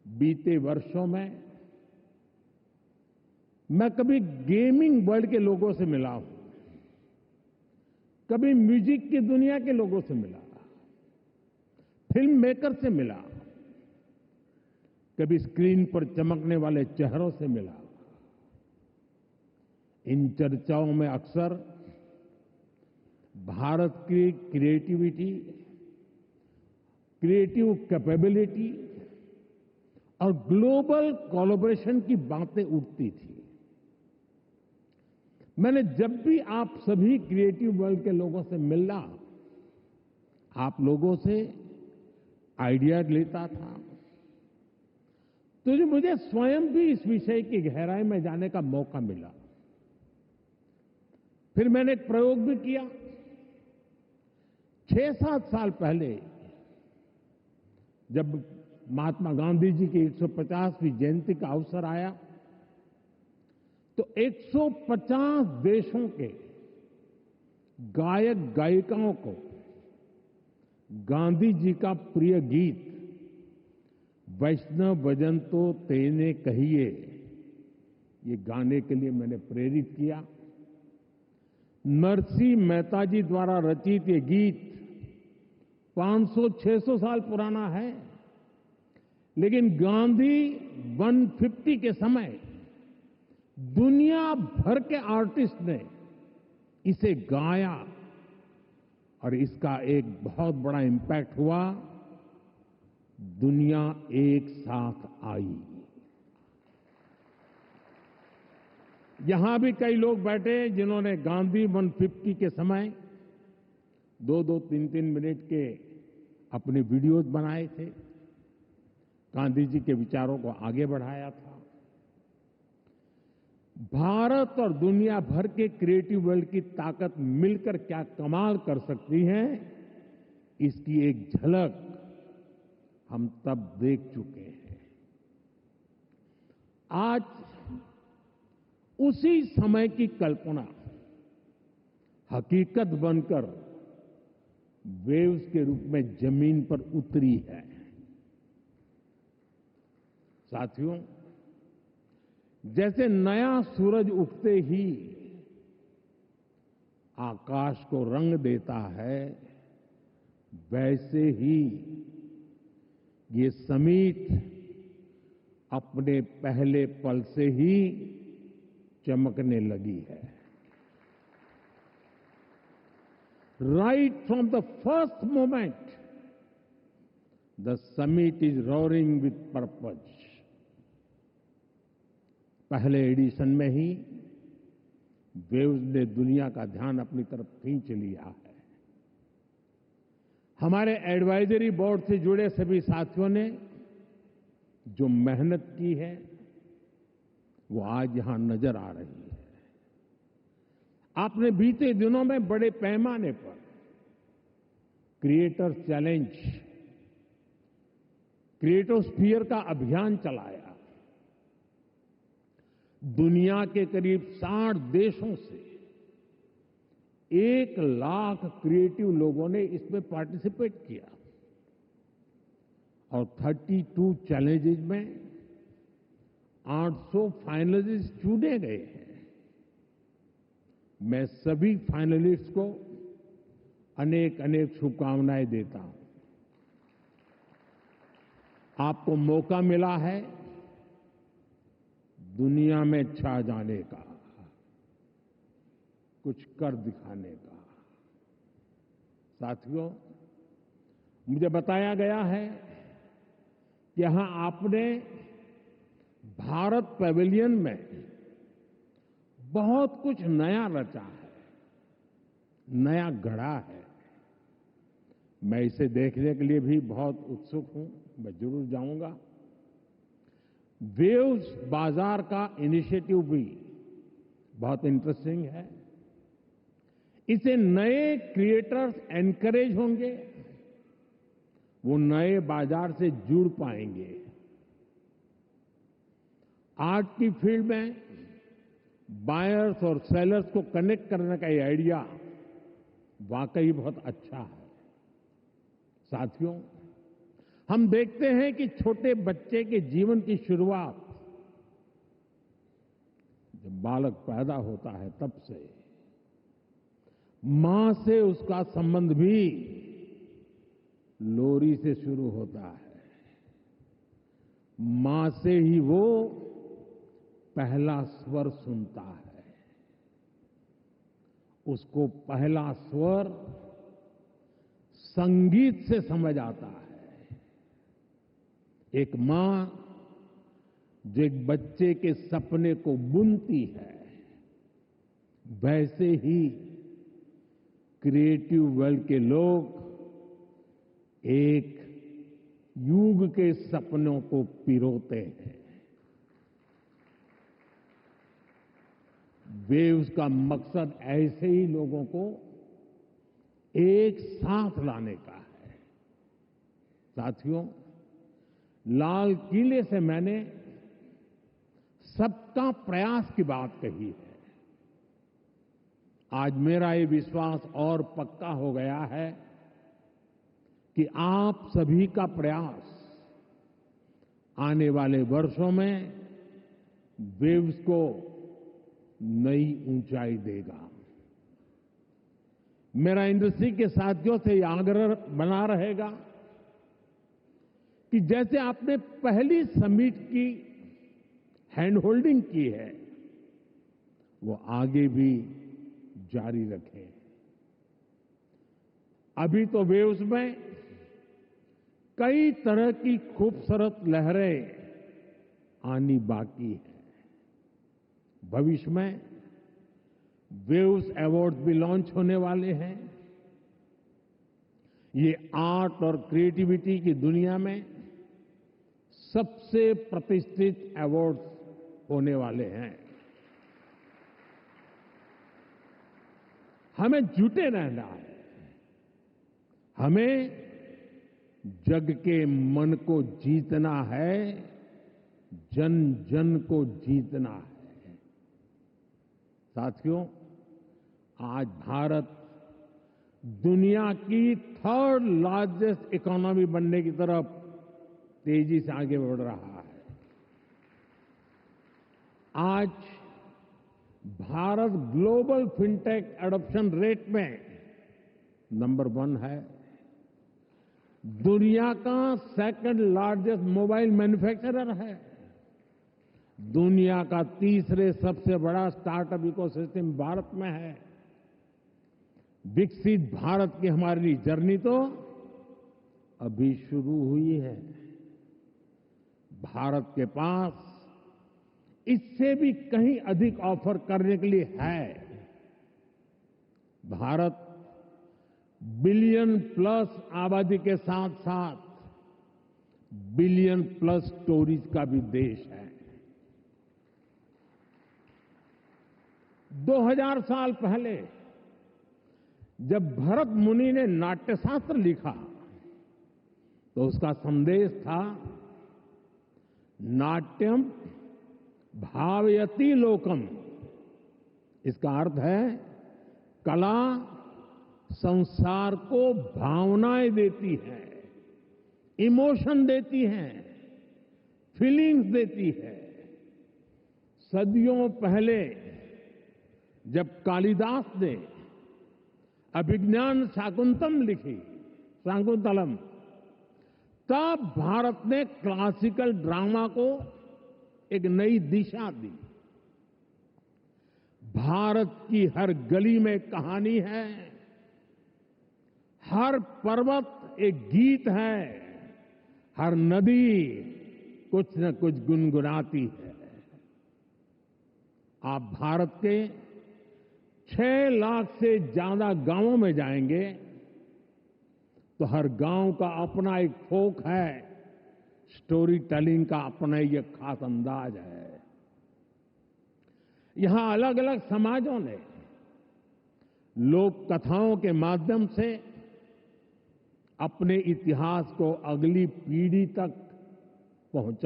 बीते वर्षों में मैं कभी गेमिंग वर्ल्ड के लोगों से मिला हूं, कभी म्यूजिक की दुनिया के लोगों से मिला, फिल्म मेकर से मिला, कभी स्क्रीन पर चमकने वाले चेहरों से मिला। इन चर्चाओं में अक्सर भारत की क्रिएटिविटी, क्रिएटिव कैपेबिलिटी और ग्लोबल कोलैबोरेशन की बातें उठती थी। मैंने जब भी आप सभी क्रिएटिव वर्ल्ड के लोगों से मिला, आप लोगों से आइडिया लेता था, तो जो मुझे स्वयं भी इस विषय की गहराई में जाने का मौका मिला। फिर मैंने एक प्रयोग भी किया। 6-7 साल पहले जब महात्मा गांधी जी की 150वीं जयंती का अवसर आया, तो 150 देशों के गायक गायिकाओं को गांधी जी का प्रिय गीत वैष्णव भजन तो तेने कहिए, ये गाने के लिए मैंने प्रेरित किया। नरसिंह मेहता जी द्वारा रचित ये गीत 500-600 साल पुराना है, लेकिन गांधी 150 के समय दुनिया भर के आर्टिस्ट ने इसे गाया और इसका एक बहुत बड़ा इम्पैक्ट हुआ। दुनिया एक साथ आई। यहां भी कई लोग बैठे जिन्होंने गांधी 150 के समय 2-2, 3-3 मिनट के अपने वीडियोज बनाए थे, गांधी जी के विचारों को आगे बढ़ाया था। भारत और दुनिया भर के क्रिएटिव वर्ल्ड की ताकत मिलकर क्या कमाल कर सकती है, इसकी एक झलक हम तब देख चुके हैं। आज उसी समय की कल्पना हकीकत बनकर वेव्स के रूप में जमीन पर उतरी है। साथियों, जैसे नया सूरज उगते ही आकाश को रंग देता है, वैसे ही ये समिट अपने पहले पल से ही चमकने लगी है। Right from the first moment the summit is roaring with purpose. पहले एडिशन में ही वेव्स ने दुनिया का ध्यान अपनी तरफ खींच लिया है। हमारे एडवाइजरी बोर्ड से जुड़े सभी साथियों ने जो मेहनत की है, वो आज यहां नजर आ रही है। आपने बीते दिनों में बड़े पैमाने पर क्रिएटर चैलेंज, क्रिएटोस्फीयर का अभियान चलाया। दुनिया के करीब 60 देशों से 1 लाख क्रिएटिव लोगों ने इसमें पार्टिसिपेट किया और 32 चैलेंजेस में 800 फाइनलिस्ट चुने गए हैं। मैं सभी फाइनलिस्ट को अनेक अनेक शुभकामनाएं देता हूं। आपको मौका मिला है दुनिया में छा जाने का, कुछ कर दिखाने का। साथियों, मुझे बताया गया है कि यहां आपने भारत पैवेलियन में बहुत कुछ नया रचा है, नया गढ़ा है। मैं इसे देखने के लिए भी बहुत उत्सुक हूं, मैं जरूर जाऊंगा। वेव्स बाजार का इनिशिएटिव भी बहुत इंटरेस्टिंग है। इसे नए क्रिएटर्स एनकरेज होंगे, वो नए बाजार से जुड़ पाएंगे। आर्ट की फील्ड में बायर्स और सेलर्स को कनेक्ट करने का ये आइडिया वाकई बहुत अच्छा है। साथियों, हम देखते हैं कि छोटे बच्चे के जीवन की शुरुआत जब बालक पैदा होता है तब से मां से उसका संबंध भी लोरी से शुरू होता है। मां से ही वो पहला स्वर सुनता है। उसको पहला स्वर संगीत से समझ आता है। एक मां जो एक बच्चे के सपने को बुनती है, वैसे ही क्रिएटिव वर्ल्ड के लोग एक युग के सपनों को पिरोते हैं। वेव्स का मकसद ऐसे ही लोगों को एक साथ लाने का है। साथियों, लाल किले से मैंने सबका प्रयास की बात कही है। आज मेरा ये विश्वास और पक्का हो गया है कि आप सभी का प्रयास आने वाले वर्षों में वेव्स को नई ऊंचाई देगा। मेरा इंडस्ट्री के साथियों से यह आग्रह बना रहेगा कि जैसे आपने पहली समिट की हैंड होल्डिंग की है, वो आगे भी जारी रखें। अभी तो वेव्स में कई तरह की खूबसूरत लहरें आनी बाकी है। भविष्य में वेव्स अवार्ड भी लॉन्च होने वाले हैं। ये आर्ट और क्रिएटिविटी की दुनिया में सबसे प्रतिष्ठित अवार्ड होने वाले हैं। हमें जुटे रहना है। हमें जग के मन को जीतना है, जन जन को जीतना है। साथियों, आज भारत दुनिया की थर्ड लार्जेस्ट इकोनॉमी बनने की तरफ तेजी से आगे बढ़ रहा है। आज Bharat global fintech adoption rate में नंबर 1 है। दुनिया का सेकंड लार्जेस्ट मोबाइल मैन्युफैक्चरर है। दुनिया का तीसरे सबसे बड़ा स्टार्टअप इकोसिस्टम भारत में है। विकसित भारत की हमारी जर्नी तो अभी शुरू हुई है। भारत के पास इससे भी कहीं अधिक ऑफर करने के लिए है। भारत बिलियन प्लस आबादी के साथ साथ बिलियन प्लस स्टोरीज का भी देश है। 2000 साल पहले जब भरत मुनि ने नाट्यशास्त्र लिखा तो उसका संदेश था, नाट्यम भावयति लोकम। इसका अर्थ है कला संसार को भावनाएं देती है, इमोशन देती है, फीलिंग्स देती है। सदियों पहले जब कालिदास ने अभिज्ञान शाकुंतलम, तब भारत ने क्लासिकल ड्रामा को एक नई दिशा दी। भारत की हर गली में कहानी है, हर पर्वत एक गीत है, हर नदी कुछ न कुछ गुनगुनाती है। आप भारत के 6 लाख से ज्यादा गांवों में जाएंगे तो हर गांव का अपना एक फोक है, स्टोरी टेलिंग का अपना ही एक खास अंदाज है। यहां अलग अलग समाजों ने लोक कथाओं के माध्यम से अपने इतिहास को अगली पीढ़ी तक पहुंचा